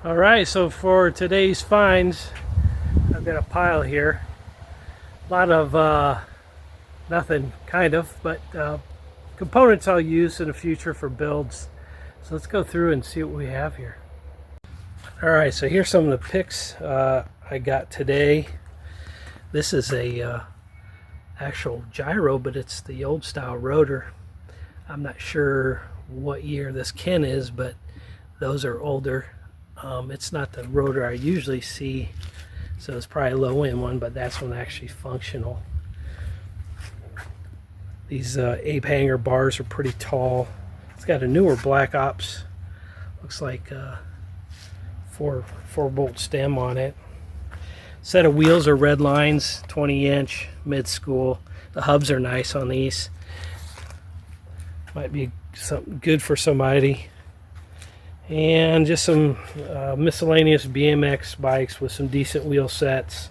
All right, so for today's finds, I've got a pile here. A lot of nothing, kind of, but components I'll use in the future for builds. So let's go through and see what we have here. All right, so here's some of the picks I got today. This is a actual gyro, but it's the old style rotor. I'm not sure what year this Ken is, but those are older. It's not the rotor I usually see, so it's probably a low end one, but that's one actually functional. These ape hanger bars are pretty tall. It's got a newer Black Ops, looks like 4-bolt stem on it. Set of wheels are red lines, 20-inch, mid-school. The hubs are nice on these. Might be something good for somebody. And just some miscellaneous BMX bikes with some decent wheel sets.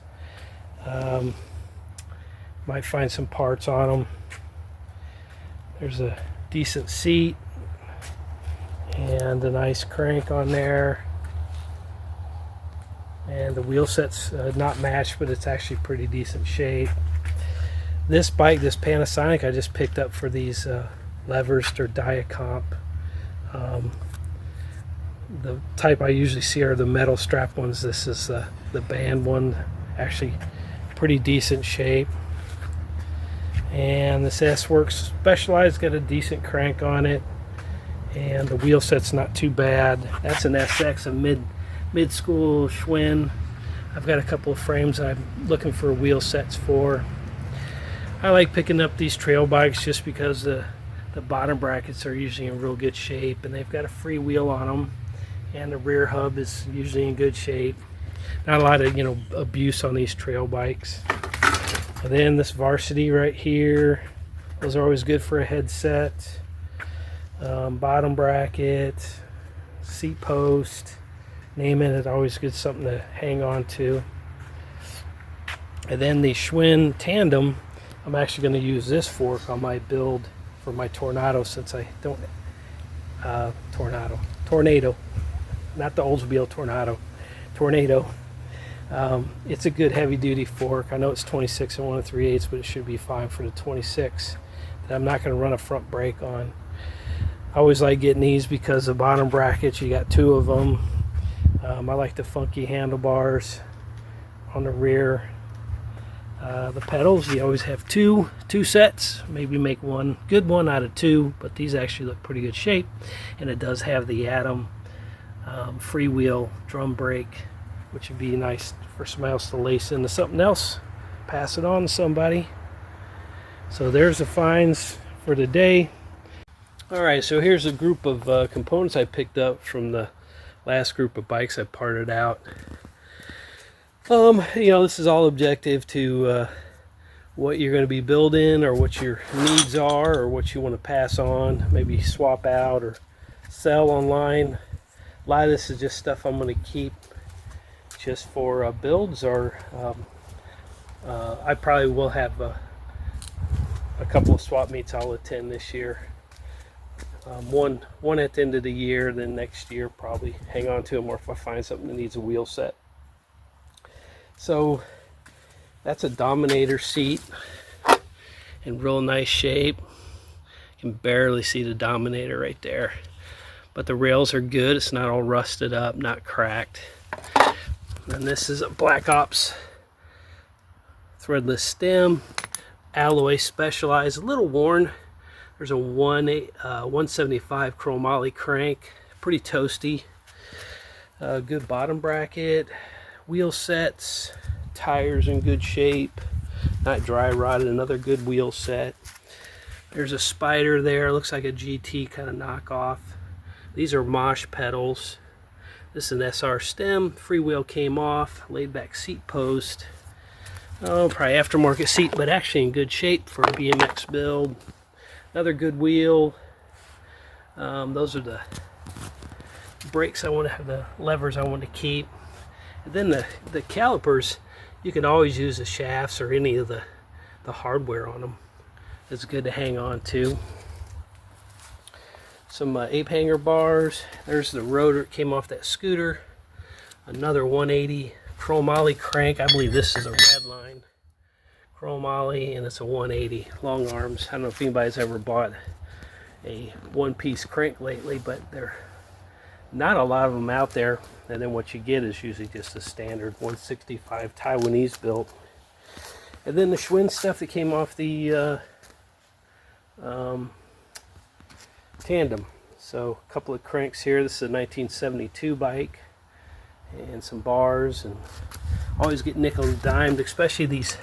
Might find some parts on them. There's a decent seat and a nice crank on there. And the wheel set's not matched, but it's actually pretty decent shape. This bike, this Panasonic, I just picked up for these levers. They're Diacomp. The type I usually see are the metal strap ones. This is the band one, actually pretty decent shape. And this S-Works Specialized, got a decent crank on it, and the wheel set's not too bad. That's an SX, a mid-school Schwinn. I've got a couple of frames I'm looking for wheel sets for. I like picking up these trail bikes just because the bottom brackets are usually in real good shape, and they've got a free wheel on them, and the rear hub is usually in good shape. Not a lot of abuse on these trail bikes. And then this Varsity right here, those are always good for a headset. Bottom bracket, seat post, name it, it's always good, something to hang on to. And then the Schwinn Tandem, I'm actually going to use this fork on my build for my Tornado, since I don't Tornado, not the Oldsmobile Tornado. It's a good heavy duty fork. I know it's 26 and 1 3/8, but it should be fine for the 26 that I'm not going to run a front brake on. I always like getting these because the bottom brackets, you got two of them. I like the funky handlebars on the rear. The pedals, you always have two sets, maybe make one good one out of two, but these actually look pretty good shape. And it does have the Atom freewheel drum brake, which would be nice for somebody else to lace into something else, pass it on to somebody. So there's the finds for today. All right, so here's a group of components I picked up from the last group of bikes I parted out. This is all objective to what you're going to be building, or what your needs are, or what you want to pass on, maybe swap out or sell online. A lot of this is just stuff I'm going to keep just for builds, or I probably will have a couple of swap meets I'll attend this year. One at the end of the year, then next year probably hang on to them, or if I find something that needs a wheel set. So that's a Dominator seat in real nice shape. You can barely see the Dominator right there, but the rails are good. It's not all rusted up, not cracked. And this is a Black Ops threadless stem, alloy Specialized, a little worn. There's a 175 chromoly crank, pretty toasty. Good bottom bracket, wheel sets, tires in good shape, not dry rotted, another good wheel set. There's a Spider there, looks like a GT kind of knockoff. These are Mosh pedals. This is an SR stem, freewheel came off, laid back seat post. Oh, probably aftermarket seat, but actually in good shape for a BMX build. Another good wheel. Those are the brakes I want to have, the levers I want to keep. And then the calipers, you can always use the shafts or any of the hardware on them. It's good to hang on to. Some ape hanger bars. There's the rotor, it came off that scooter. Another 180 chromoly crank. I believe this is a red line chromoly, and it's a 180 long arms. I don't know if anybody's ever bought a one-piece crank lately, but there not a lot of them out there. And then what you get is usually just a standard 165 Taiwanese built. And then the Schwinn stuff that came off the tandem. So a couple of cranks here. This is a 1972 bike, and some bars, and always get nickel and dimed, especially these,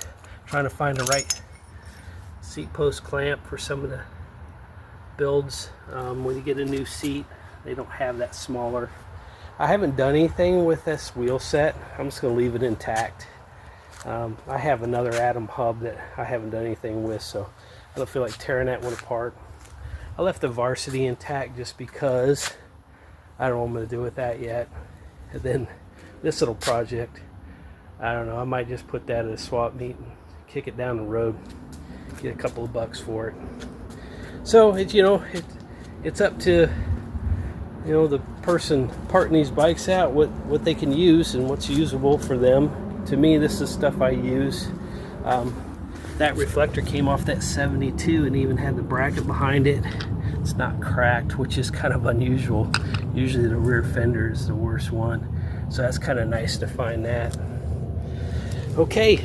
trying to find the right seat post clamp for some of the builds. When you get a new seat, they don't have that smaller. I haven't done anything with this wheel set. I'm just going to leave it intact. I have another Atom hub that I haven't done anything with, so I don't feel like tearing that one apart. I left the Varsity intact just because I don't know what I'm going to do with that yet. And then this little project, I don't know, I might just put that at a swap meet and kick it down the road, get a couple of bucks for it. So it's, you know, it's up to, you know, the person parting these bikes out what they can use and what's usable for them. To me, this is stuff I use. That reflector came off that 72 and even had the bracket behind it. It's not cracked, which is kind of unusual. Usually the rear fender is the worst one. So that's kind of nice to find that. Okay,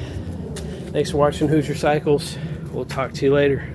thanks for watching Hoosier Cycles. We'll talk to you later.